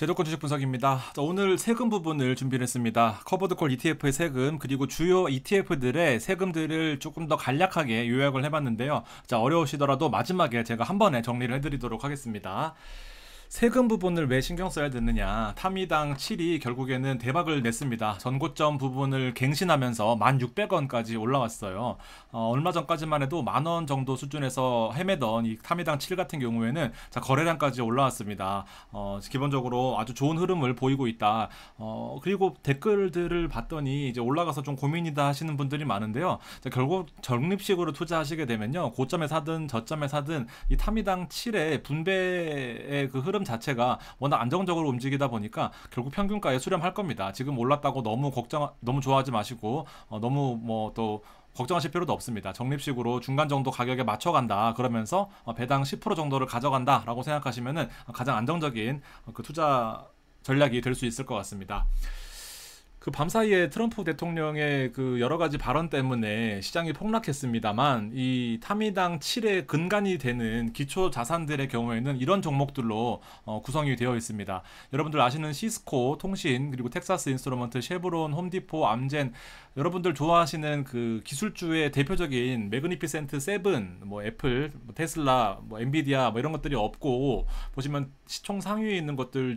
제도권 주식 분석입니다. 자, 오늘 세금 부분을 준비를 했습니다. 커버드콜 ETF의 세금 그리고 주요 ETF들의 세금들을 조금 더 간략하게 요약을 해봤는데요. 자, 어려우시더라도 마지막에 제가 한 번에 정리를 해드리도록 하겠습니다. 세금 부분을 왜 신경 써야 되느냐. 타미당 7이 결국에는 대박을 냈습니다. 전고점 부분을 갱신하면서 1,600원까지 올라왔어요. 얼마 전까지만 해도 10,000원 정도 수준에서 헤매던 이 타미당 7 같은 경우에는 자, 거래량까지 올라왔습니다. 기본적으로 아주 좋은 흐름을 보이고 있다. 그리고 댓글들을 봤더니 이제 올라가서 좀 고민이다 하시는 분들이 많은데요. 자, 결국 적립식으로 투자하시게 되면요. 고점에 사든 저점에 사든 이 타미당 7의 분배의 그 흐름 자체가 워낙 안정적으로 움직이다 보니까 결국 평균가에 수렴할 겁니다. 지금 올랐다고 너무 좋아하지 마시고 너무 또 걱정하실 필요도 없습니다. 적립식으로 중간 정도 가격에 맞춰간다 그러면서 배당 10% 정도를 가져간다 라고 생각하시면은 가장 안정적인 그 투자 전략이 될 수 있을 것 같습니다. 그 밤사이에 트럼프 대통령의 그 여러 가지 발언 때문에 시장이 폭락했습니다만 이 타미당 7의 근간이 되는 기초 자산들의 경우에는 이런 종목들로 구성이 되어 있습니다. 여러분들 아시는 시스코, 통신, 그리고 텍사스 인스트루먼트, 쉐브론, 홈디포, 암젠, 여러분들 좋아하시는 그 기술주의 대표적인 매그니피센트 7, 뭐 애플, 뭐 테슬라, 뭐 엔비디아 뭐 이런 것들이 없고 보시면 시총 상위에 있는 것들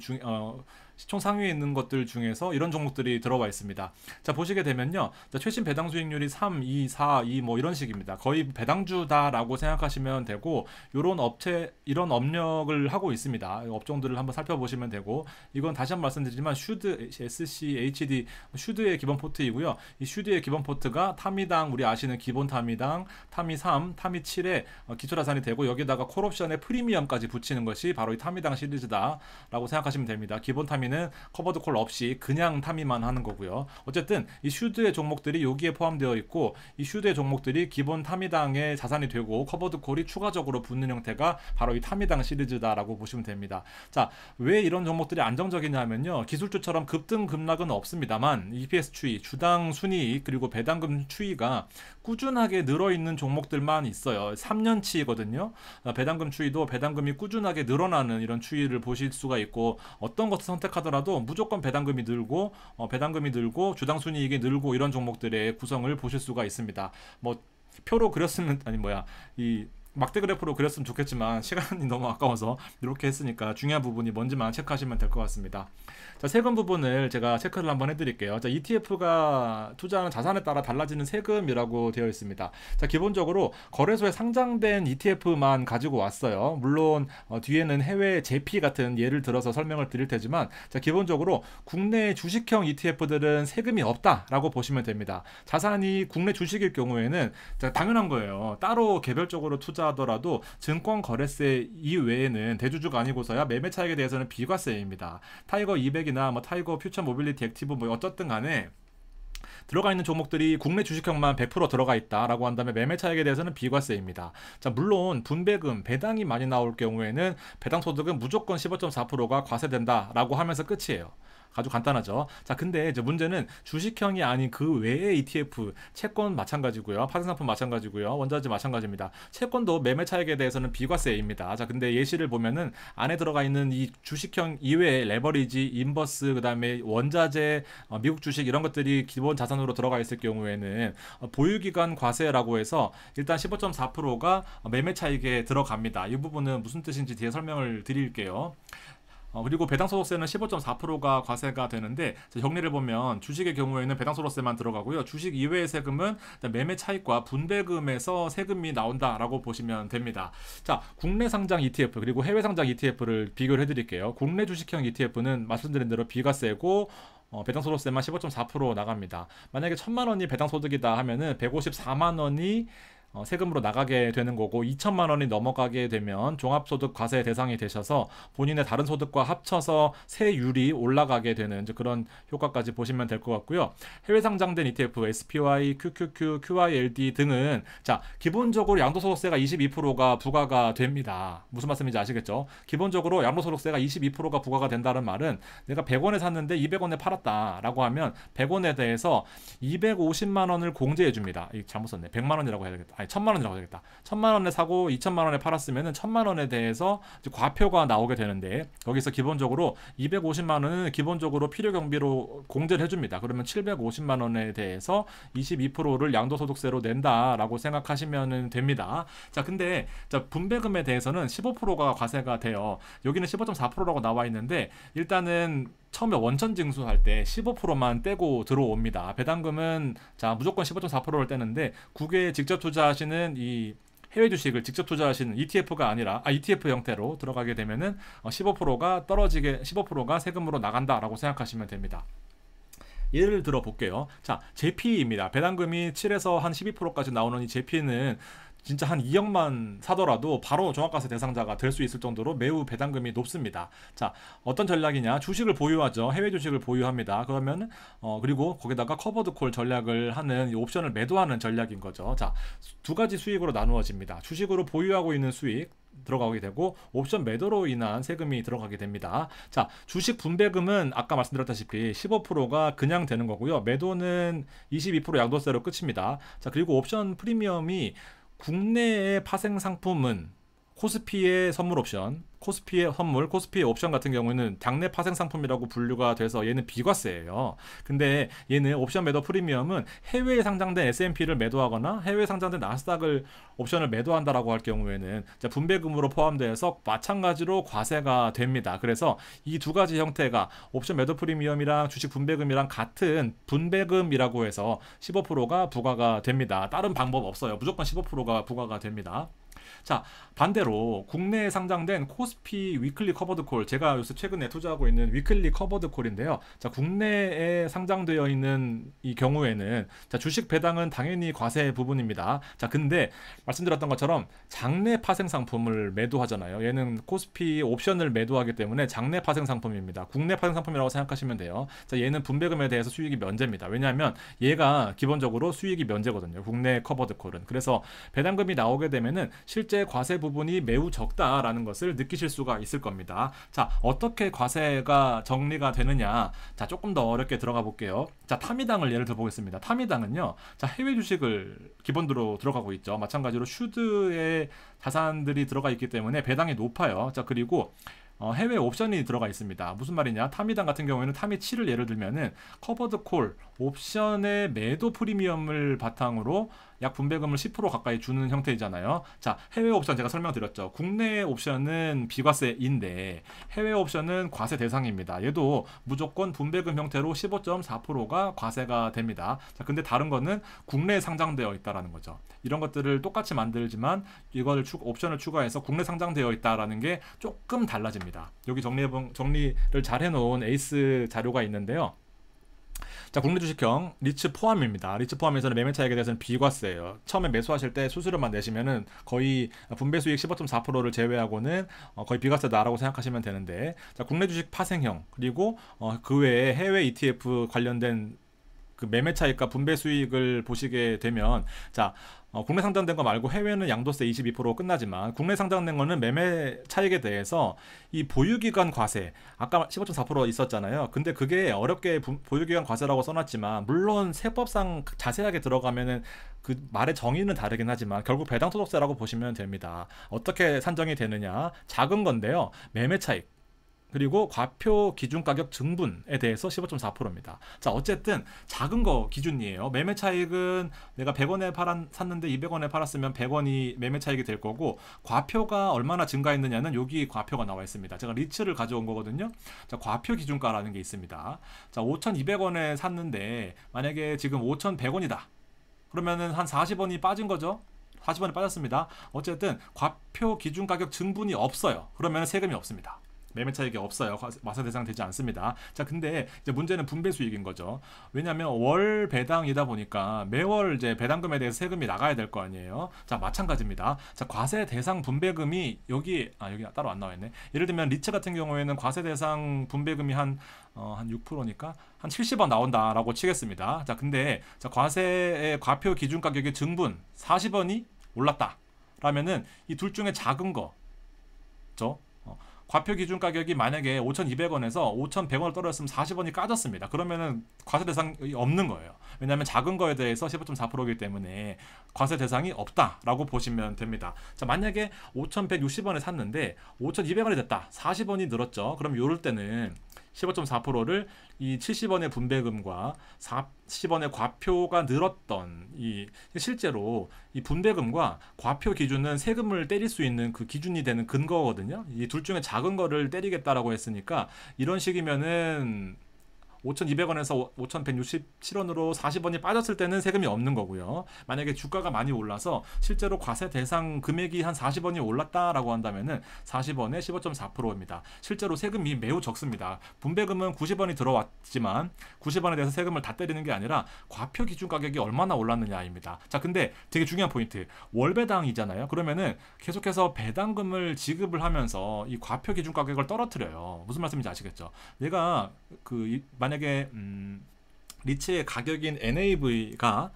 중에서 이런 종목들이 들어와 있습니다. 자, 보시게 되면요. 자, 최신 배당 수익률이 3, 2, 4, 2 뭐 이런 식입니다. 거의 배당주다라고 생각하시면 되고 이런 업력을 하고 있습니다. 업종들을 한번 살펴보시면 되고 이건 다시 한번 말씀드리지만 슈드, SC, HD, 슈드의 기본 포트이고요. 이 슈드의 기본 포트가 타미당, 우리 아시는 기본 타미당, 타미 3, 타미 7의 기초자산이 되고 여기다가 콜옵션의 프리미엄까지 붙이는 것이 바로 이 타미당 시리즈다라고 생각하시면 됩니다. 기본 타미는 커버드콜 없이 그냥 타미만 하는 거고요. 어쨌든 이 슈드의 종목들이 여기에 포함되어 있고 이 슈드의 종목들이 기본 타미당의 자산이 되고 커버드콜이 추가적으로 붙는 형태가 바로 이 타미당 시리즈다라고 보시면 됩니다. 자, 왜 이런 종목들이 안정적이냐면요. 기술주처럼 급등 급락은 없습니다만 EPS 추이, 주당 순이익 그리고 배당금 추이가 꾸준하게 늘어있는 종목들만 있어요. 3년치거든요. 배당금 추이도 배당금이 꾸준하게 늘어나는 이런 추이를 보실 수가 있고 어떤 것을 선택하더라도 무조건 배당금이 늘고 주당 순이익이 늘고 이런 종목들의 구성을 보실 수가 있습니다. 뭐 표로 그렸으면 이 막대 그래프로 그렸으면 좋겠지만 시간이 너무 아까워서 이렇게 했으니까 중요한 부분이 뭔지만 체크하시면 될 것 같습니다. 자, 세금 부분을 제가 체크를 한번 해드릴게요. 자, ETF가 투자하는 자산에 따라 달라지는 세금이라고 되어 있습니다. 자, 기본적으로 거래소에 상장된 ETF만 가지고 왔어요. 물론 뒤에는 해외 제피 같은 예를 들어서 설명을 드릴 테지만 자, 기본적으로 국내 주식형 ETF들은 세금이 없다라고 보시면 됩니다. 자산이 국내 주식일 경우에는 자, 당연한 거예요. 따로 개별적으로 하더라도 증권거래세 이외에는 대주주가 아니고서야 매매 차익에 대해서는 비과세입니다. 타이거 200이나 뭐 타이거 퓨처 모빌리티 액티브 뭐 어쨌든 간에 들어가 있는 종목들이 국내 주식형만 100% 들어가 있다라고 한다면 매매 차익에 대해서는 비과세입니다. 자, 물론 분배금, 배당이 많이 나올 경우에는 배당 소득은 무조건 15.4%가 과세된다라고 하면서 끝이에요. 아주 간단하죠. 자, 근데 이제 문제는 주식형이 아닌 그 외의 ETF, 채권 마찬가지고요. 파생상품 마찬가지고요. 원자재 마찬가지입니다. 채권도 매매 차익에 대해서는 비과세입니다. 자, 근데 예시를 보면은 안에 들어가 있는 이 주식형 이외에 레버리지, 인버스, 그다음에 원자재, 미국 주식 이런 것들이 기본 자산으로 들어가 있을 경우에는 보유기간 과세라고 해서 일단 15.4%가 매매 차익에 들어갑니다. 이 부분은 무슨 뜻인지 뒤에 설명을 드릴게요. 그리고 배당소득세는 15.4%가 과세가 되는데 정리를 보면 주식의 경우에는 배당소득세만 들어가고요. 주식 이외의 세금은 매매 차익과 분배금에서 세금이 나온다라고 보시면 됩니다. 자, 국내 상장 ETF 그리고 해외 상장 ETF를 비교를 해드릴게요. 국내 주식형 ETF는 말씀드린 대로 비과세고 배당소득세만 15.4% 나갑니다. 만약에 1,000만 원이 배당소득이다 하면은 154만 원이 세금으로 나가게 되는 거고 2천만 원이 넘어가게 되면 종합소득 과세 대상이 되셔서 본인의 다른 소득과 합쳐서 세율이 올라가게 되는 그런 효과까지 보시면 될 것 같고요. 해외 상장된 ETF, SPY, QQQ, QYLD 등은 자, 기본적으로 양도소득세가 22%가 부과가 됩니다. 무슨 말씀인지 아시겠죠? 기본적으로 양도소득세가 22%가 부과가 된다는 말은 내가 100원에 샀는데 200원에 팔았다라고 하면 100원에 대해서 250만 원을 공제해 줍니다. 잘못 썼네. 100만 원이라고 해야 되겠다. 아니 1,000만 원이라고 되겠다. 1,000만 원에 사고 2,000만 원에 팔았으면은 1,000만 원에 대해서 이제 과표가 나오게 되는데 거기서 기본적으로 250만 원은 기본적으로 필요 경비로 공제를 해줍니다. 그러면 750만 원에 대해서 22%를 양도소득세로 낸다라고 생각하시면 됩니다. 자, 근데 자, 분배금에 대해서는 15%가 과세가 돼요. 여기는 15.4%라고 나와 있는데 일단은 처음에 원천 징수할 때 15%만 떼고 들어옵니다. 배당금은 자 무조건 15.4%를 떼는데 국외에 직접 투자하시는 이 해외 주식을 직접 투자하시는 ETF가 아니라 ETF 형태로 들어가게 되면은 15%가 떨어지게 15%가 세금으로 나간다라고 생각하시면 됩니다. 예를 들어 볼게요. 자, JP입니다. 배당금이 7에서 한 12%까지 나오는 이 JP는 진짜 한 2억만 사더라도 바로 종합과세 대상자가 될 수 있을 정도로 매우 배당금이 높습니다. 자, 어떤 전략이냐? 주식을 보유하죠. 해외 주식을 보유합니다. 그러면 그리고 거기다가 커버드콜 전략을 하는 이 옵션을 매도하는 전략인 거죠. 자, 두 가지 수익으로 나누어집니다. 주식으로 보유하고 있는 수익 들어가게 되고 옵션 매도로 인한 세금이 들어가게 됩니다. 자, 주식 분배금은 아까 말씀드렸다시피 15%가 그냥 되는 거고요. 매도는 22% 양도세로 끝입니다. 자, 그리고 옵션 프리미엄이 국내의 파생 상품은 코스피의 선물 옵션, 코스피의 선물, 코스피의 옵션 같은 경우에는 당내 파생 상품이라고 분류가 돼서 얘는 비과세예요. 근데 얘는 옵션 매도 프리미엄은 해외에 상장된 S&P를 매도하거나 해외에 상장된 나스닥을 옵션을 매도한다라고 할 경우에는 분배금으로 포함되어서 마찬가지로 과세가 됩니다. 그래서 이 두 가지 형태가 옵션 매도 프리미엄이랑 주식 분배금이랑 같은 분배금이라고 해서 15%가 부과가 됩니다. 다른 방법 없어요. 무조건 15%가 부과가 됩니다. 자, 반대로 국내에 상장된 코스피 위클리 커버드콜, 제가 요새 최근에 투자하고 있는 위클리 커버드콜인데요. 자, 국내에 상장되어 있는 이 경우에는 자, 주식 배당은 당연히 과세 부분입니다. 자, 근데 말씀드렸던 것처럼 장내 파생 상품을 매도하잖아요. 얘는 코스피 옵션을 매도하기 때문에 장내 파생 상품입니다. 국내 파생 상품이라고 생각하시면 돼요. 자, 얘는 분배금에 대해서 수익이 면제입니다. 왜냐하면 얘가 기본적으로 수익이 면제거든요. 국내 커버드콜은. 그래서 배당금이 나오게 되면은 실제 과세 부분이 매우 적다라는 것을 느끼실 수가 있을 겁니다. 자, 어떻게 과세가 정리가 되느냐? 자, 조금 더 어렵게 들어가 볼게요. 자, 타미당을 예를 들어 보겠습니다. 타미당은요, 자, 해외 주식을 기본으로 들어가고 있죠. 마찬가지로 슈드의 자산들이 들어가 있기 때문에 배당이 높아요. 자, 그리고 해외 옵션이 들어가 있습니다. 무슨 말이냐? 타미당 같은 경우에는 타미7을 예를 들면은 커버드콜 옵션의 매도 프리미엄을 바탕으로 약 분배금을 10% 가까이 주는 형태이잖아요. 자, 해외 옵션 제가 설명드렸죠. 국내 옵션은 비과세인데 해외 옵션은 과세 대상입니다. 얘도 무조건 분배금 형태로 15.4%가 과세가 됩니다. 자, 근데 다른 거는 국내에 상장되어 있다라는 거죠. 이런 것들을 똑같이 만들지만 이걸 옵션을 추가해서 국내 상장되어 있다라는 게 조금 달라집니다. 여기 정리를 잘 해놓은 에이스 자료가 있는데요. 자, 국내 주식형 리츠 포함입니다. 리츠 포함에서는 매매 차익에 대해서는 비과세예요. 처음에 매수하실 때 수수료만 내시면은 거의 분배 수익 15.4%를 제외하고는 거의 비과세다라고 생각하시면 되는데, 자, 국내 주식 파생형 그리고 그 외에 해외 ETF 관련된 그 매매 차익과 분배 수익을 보시게 되면, 자, 국내 상장된 거 말고 해외는 양도세 22% 끝나지만 국내 상장된 거는 매매 차익에 대해서 이 보유기간 과세, 아까 15.4% 있었잖아요. 근데 그게 어렵게 보유기간 과세라고 써놨지만 물론 세법상 자세하게 들어가면은 그 말의 정의는 다르긴 하지만 결국 배당소득세라고 보시면 됩니다. 어떻게 산정이 되느냐? 작은 건데요. 매매 차익 그리고 과표 기준가격 증분에 대해서 15.4%입니다. 자, 어쨌든 작은 거 기준이에요. 매매 차익은 내가 100원에 샀는데 200원에 팔았으면 100원이 매매 차익이 될 거고, 과표가 얼마나 증가했느냐는 여기 과표가 나와 있습니다. 제가 리츠를 가져온 거거든요. 자, 과표 기준가라는 게 있습니다. 자, 5,200원에 샀는데 만약에 지금 5,100원이다. 그러면은 한 40원이 빠진 거죠. 40원이 빠졌습니다. 어쨌든 과표 기준가격 증분이 없어요. 그러면 세금이 없습니다. 매매 차익이 없어요. 과세 대상 되지 않습니다. 자, 근데 이제 문제는 분배 수익인 거죠. 왜냐하면 월 배당이다 보니까 매월 이제 배당금에 대해서 세금이 나가야 될 거 아니에요. 자, 마찬가지입니다. 자, 과세 대상 분배금이 여기 따로 안 나와 있네. 예를 들면 리츠 같은 경우에는 과세 대상 분배금이 한 6%니까 한 70원 나온다라고 치겠습니다. 자, 근데 자, 과세의 과표 기준 가격의 증분 40원이 올랐다. 라면은 이 둘 중에 작은 거, 그렇죠? 과표 기준 가격이 만약에 5,200원에서 5,100원을 떨어졌으면 40원이 까졌습니다. 그러면은 과세 대상이 없는 거예요. 왜냐하면 작은 거에 대해서 15.4%이기 때문에 과세 대상이 없다라고 보시면 됩니다. 자, 만약에 5,160원에 샀는데 5,200원이 됐다. 40원이 늘었죠. 그럼 요럴 때는 15.4%를 이 70원의 분배금과 40원의 과표가 늘었던 이 실제로 이 분배금과 과표 기준은 세금을 때릴 수 있는 그 기준이 되는 근거거든요. 이 둘 중에 작은 거를 때리겠다라고 했으니까 이런 식이면은 5,200원에서 5,167원으로 40원이 빠졌을 때는 세금이 없는 거고요. 만약에 주가가 많이 올라서 실제로 과세 대상 금액이 한 40원이 올랐다라고 한다면은 40원에 15.4%입니다. 실제로 세금이 매우 적습니다. 분배금은 90원이 들어왔지만 90원에 대해서 세금을 다 때리는 게 아니라 과표 기준 가격이 얼마나 올랐느냐입니다. 자, 근데 되게 중요한 포인트. 월배당이잖아요. 그러면은 계속해서 배당금을 지급을 하면서 이 과표 기준 가격을 떨어뜨려요. 무슨 말씀인지 아시겠죠? 내가 만약에 리츠의 가격인 NAV가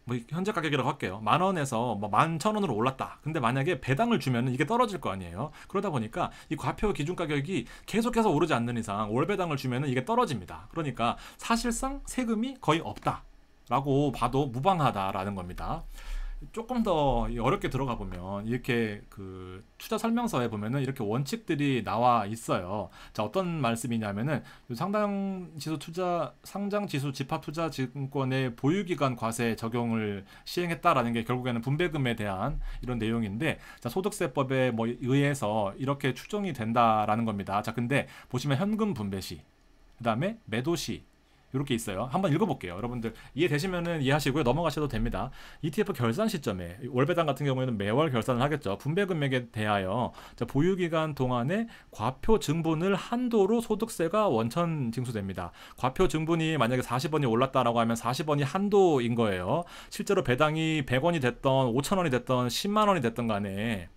뭐 현재 가격이라고 할게요. 10,000원에서 뭐 11,000원으로 올랐다. 근데 만약에 배당을 주면은 이게 떨어질 거 아니에요. 그러다 보니까 이 과표 기준 가격이 계속해서 오르지 않는 이상 월배당을 주면은 이게 떨어집니다. 그러니까 사실상 세금이 거의 없다라고 봐도 무방하다라는 겁니다. 조금 더 어렵게 들어가 보면 이렇게 그 투자 설명서에 보면은 이렇게 원칙들이 나와 있어요. 자, 어떤 말씀이냐면은 상장지수 집합투자증권의 보유기간 과세 적용을 시행했다라는 게 결국에는 분배금에 대한 이런 내용인데, 자, 소득세법에 뭐 의해서 이렇게 추정이 된다라는 겁니다. 자, 근데 보시면 현금 분배 시, 그다음에 매도 시 이렇게 있어요. 한번 읽어볼게요. 여러분들 이해되시면은 이해하시고요. 넘어가셔도 됩니다. ETF 결산 시점에 월배당 같은 경우에는 매월 결산을 하겠죠. 분배 금액에 대하여 보유기간 동안에 과표 증분을 한도로 소득세가 원천 징수됩니다. 과표 증분이 만약에 40원이 올랐다라고 하면 40원이 한도인 거예요. 실제로 배당이 100원이 됐던 5,000원이 됐던 10만 원이 됐던 간에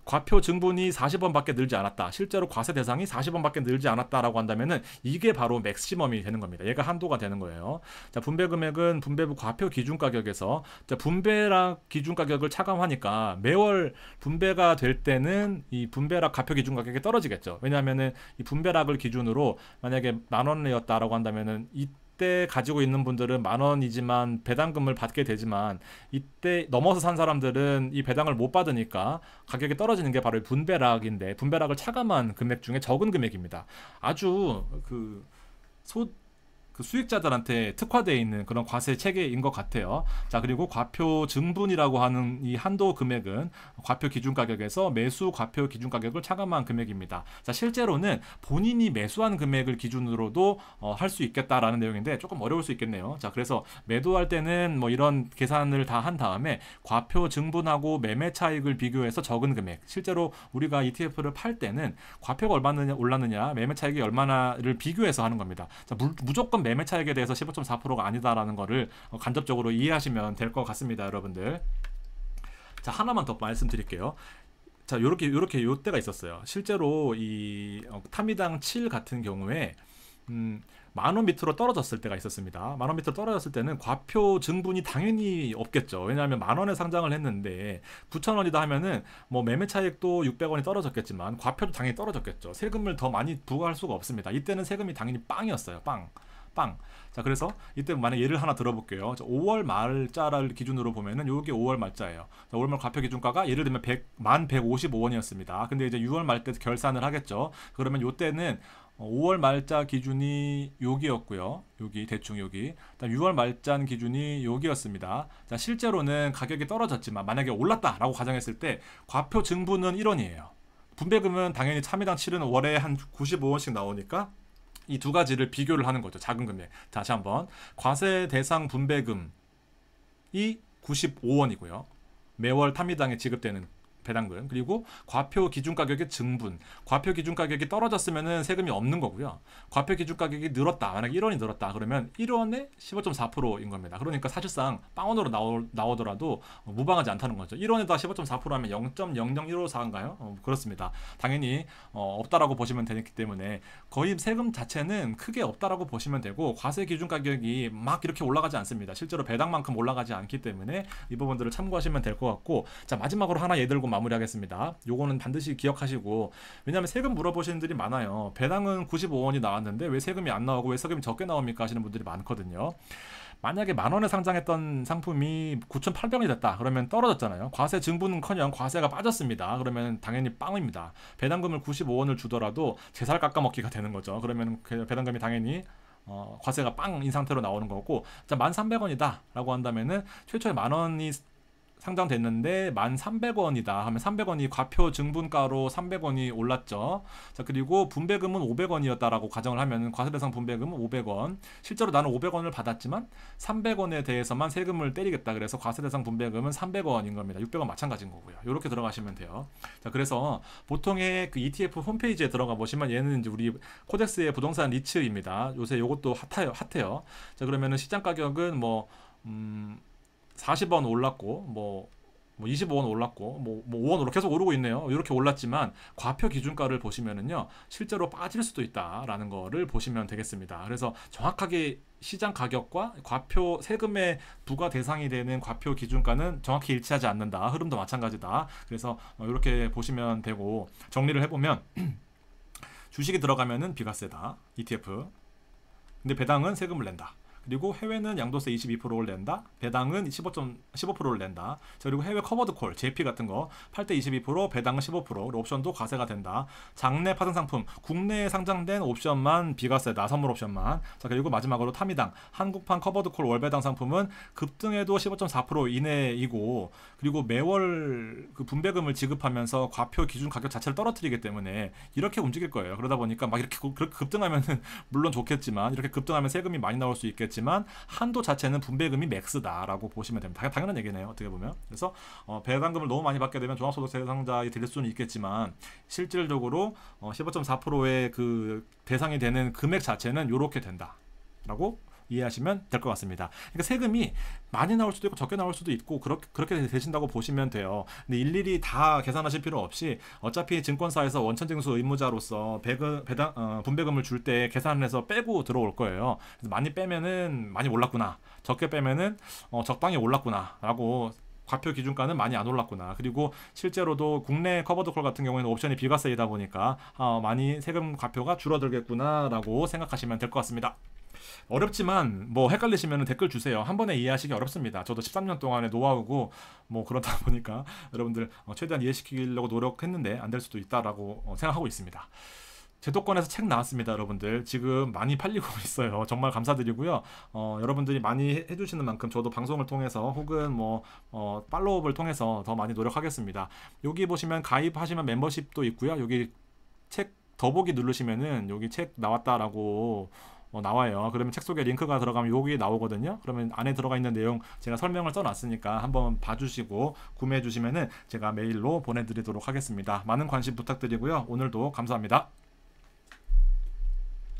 과표 증분이 40원밖에 늘지 않았다. 실제로 과세 대상이 40원밖에 늘지 않았다라고 한다면은 이게 바로 맥시멈이 되는 겁니다. 얘가 한도가 되는 거예요. 자, 분배 금액은 분배부 과표 기준 가격에서 분배락 기준 가격을 차감하니까 매월 분배가 될 때는 이 분배락 과표 기준 가격이 떨어지겠죠. 왜냐하면은 이 분배락을 기준으로 만약에 10,000원이었다라고 한다면은 이때 가지고 있는 분들은 10,000원이지만 배당금을 받게 되지만 이때 넘어서 산 사람들은 이 배당을 못 받으니까 가격이 떨어지는 게 바로 분배락인데, 분배락을 차감한 금액 중에 적은 금액입니다. 아주 수익자들한테 특화되어 있는 그런 과세 체계인 것 같아요. 자, 그리고 과표 증분이라고 하는 이 한도 금액은 과표 기준 가격에서 매수 과표 기준 가격을 차감한 금액입니다. 자, 실제로는 본인이 매수한 금액을 기준으로도 할 수 있겠다라는 내용인데 조금 어려울 수 있겠네요. 자, 그래서 매도할 때는 뭐 이런 계산을 다 한 다음에 과표 증분하고 매매 차익을 비교해서 적은 금액, 실제로 우리가 ETF를 팔 때는 과표가 얼마나 올랐느냐, 매매 차익이 얼마나를 비교해서 하는 겁니다. 자, 무조건 매매 차익에 대해서 15.4%가 아니다라는 거를 간접적으로 이해하시면 될 것 같습니다, 여러분들. 자, 하나만 더 말씀드릴게요. 자, 요렇게 요 때가 있었어요. 실제로 이 타미당 7 같은 경우에 10,000원 밑으로 떨어졌을 때가 있었습니다. 10,000원 밑으로 떨어졌을 때는 과표 증분이 당연히 없겠죠. 왜냐하면 10,000원에 상장을 했는데 9,000원이다 하면은 뭐 매매 차익도 600원이 떨어졌겠지만 과표도 당연히 떨어졌겠죠. 세금을 더 많이 부과할 수가 없습니다. 이때는 세금이 당연히 빵이었어요. 빵. 자, 그래서 이때 만약 예를 하나 들어볼게요. 5월 말자를 기준으로 보면은 요게 5월 말자예요. 자, 5월 말 과표 기준가가 예를 들면 1155원이었습니다. 근데 이제 6월 말 때 결산을 하겠죠. 그러면 요때는 5월 말자 기준이 여기였고요. 여기 대충 여기. 6월 말자 기준이 여기였습니다. 자, 실제로는 가격이 떨어졌지만 만약에 올랐다라고 가정했을 때 과표 증분은 1원이에요. 분배금은 당연히 참여당 7은 월에 한 95원씩 나오니까 이 두 가지를 비교를 하는 거죠. 작은 금액. 다시 한번. 과세 대상 분배금이 95원이고요. 매월 타미당에 지급되는 배당금, 그리고 과표 기준 가격의 증분, 과표 기준 가격이 떨어졌으면은 세금이 없는 거고요. 과표 기준 가격이 늘었다, 만약에 1원이 늘었다 그러면 1원에 15.4%인 겁니다. 그러니까 사실상 빵원으로 나오더라도 무방하지 않다는 거죠. 1원에다 15.4% 하면 0.00154인가요? 그렇습니다. 당연히 없다라고 보시면 되기 때문에 거의 세금 자체는 크게 없다라고 보시면 되고, 과세 기준 가격이 막 이렇게 올라가지 않습니다. 실제로 배당만큼 올라가지 않기 때문에 이 부분들을 참고하시면 될 것 같고, 자, 마지막으로 하나 예들고 마무리하겠습니다. 요거는 반드시 기억하시고, 왜냐하면 세금 물어보시는 분들이 많아요. 배당은 95원이 나왔는데 왜 세금이 안 나오고 왜 세금이 적게 나옵니까 하시는 분들이 많거든요. 만약에 만 원에 상장했던 상품이 9,800원이 됐다 그러면 떨어졌잖아요. 과세 증부는커녕 과세가 빠졌습니다. 그러면 당연히 빵입니다. 배당금을 95원을 주더라도 제살 깎아먹기가 되는 거죠. 그러면 그 배당금이 당연히 과세가 빵인 상태로 나오는 거고, 자, 1,300원이다 라고 한다면은 최초에 만 원이 상장됐는데 1,300원이다 하면 300원이 과표 증분가로 300원이 올랐죠. 자, 그리고 분배금은 500원이었다라고 가정을 하면 과세대상 분배금은 500원. 실제로 나는 500원을 받았지만 300원에 대해서만 세금을 때리겠다. 그래서 과세대상 분배금은 300원인 겁니다. 600원 마찬가지인 거고요. 이렇게 들어가시면 돼요. 자, 그래서 보통의 그 ETF 홈페이지에 들어가 보시면 얘는 이제 우리 코덱스의 부동산 리츠입니다. 요새 요것도 핫해요. 자, 그러면은 시장 가격은 40원 올랐고 뭐 25원 올랐고 뭐 5원 올라 계속 오르고 있네요. 이렇게 올랐지만 과표 기준가를 보시면은요 실제로 빠질 수도 있다라는 거를 보시면 되겠습니다. 그래서 정확하게 시장 가격과 과표 세금의 부과 대상이 되는 과표 기준가는 정확히 일치하지 않는다. 흐름도 마찬가지다. 그래서 이렇게 보시면 되고, 정리를 해보면 주식이 들어가면은 비과세다 ETF. 근데 배당은 세금을 낸다. 그리고 해외는 양도세 22%를 낸다. 배당은 15%를 낸다. 자, 그리고 해외 커버드 콜, JP 같은 거 팔 때 22%, 배당은 15%, 그리고 옵션도 과세가 된다. 장내 파생 상품, 국내에 상장된 옵션만 비과세다. 선물 옵션만. 자, 그리고 마지막으로 타미당, 한국판 커버드 콜 월배당 상품은 급등해도 15.4% 이내이고, 그리고 매월 그 분배금을 지급하면서 과표 기준 가격 자체를 떨어뜨리기 때문에 이렇게 움직일 거예요. 그러다 보니까 막 이렇게 급등하면은 물론 좋겠지만, 이렇게 급등하면 세금이 많이 나올 수 있겠지만 한도 자체는 분배금이 맥스다라고 보시면 됩니다. 당연한 얘기네요. 어떻게 보면. 그래서 배당금을 너무 많이 받게 되면 종합소득세 대상자에 될 수는 있겠지만 실질적으로 15.4%의 그 대상이 되는 금액 자체는 이렇게 된다라고 이해하시면 될 것 같습니다. 그러니까 세금이 많이 나올 수도 있고 적게 나올 수도 있고 그렇게 되신다고 보시면 돼요. 근데 일일이 다 계산하실 필요 없이 어차피 증권사에서 원천징수 의무자로서 분배금을 줄 때 계산을 해서 빼고 들어올 거예요. 그래서 많이 빼면은 많이 올랐구나, 적게 빼면은 적당히 올랐구나 라고, 과표 기준가는 많이 안 올랐구나. 그리고 실제로도 국내 커버드콜 같은 경우에는 옵션이 비과세이다 보니까 많이 세금 과표가 줄어들겠구나라고 생각하시면 될 것 같습니다. 어렵지만 뭐 헷갈리시면 댓글 주세요. 한 번에 이해하시기 어렵습니다. 저도 13년 동안의 노하우고 뭐 그러다 보니까 여러분들 최대한 이해시키려고 노력했는데 안 될 수도 있다라고 생각하고 있습니다. 제도권에서 책 나왔습니다. 여러분들 지금 많이 팔리고 있어요. 정말 감사드리고요. 여러분들이 많이 해주시는 만큼 저도 방송을 통해서 혹은 팔로우업을 통해서 더 많이 노력하겠습니다. 여기 보시면 가입하시면 멤버십도 있고요. 여기 책 더보기 누르시면은 여기 책 나왔다라고 나와요. 그러면 책 속에 링크가 들어가면 여기 나오거든요. 그러면 안에 들어가 있는 내용 제가 설명을 써놨으니까 한번 봐주시고 구매해 주시면은 제가 메일로 보내드리도록 하겠습니다. 많은 관심 부탁드리고요. 오늘도 감사합니다.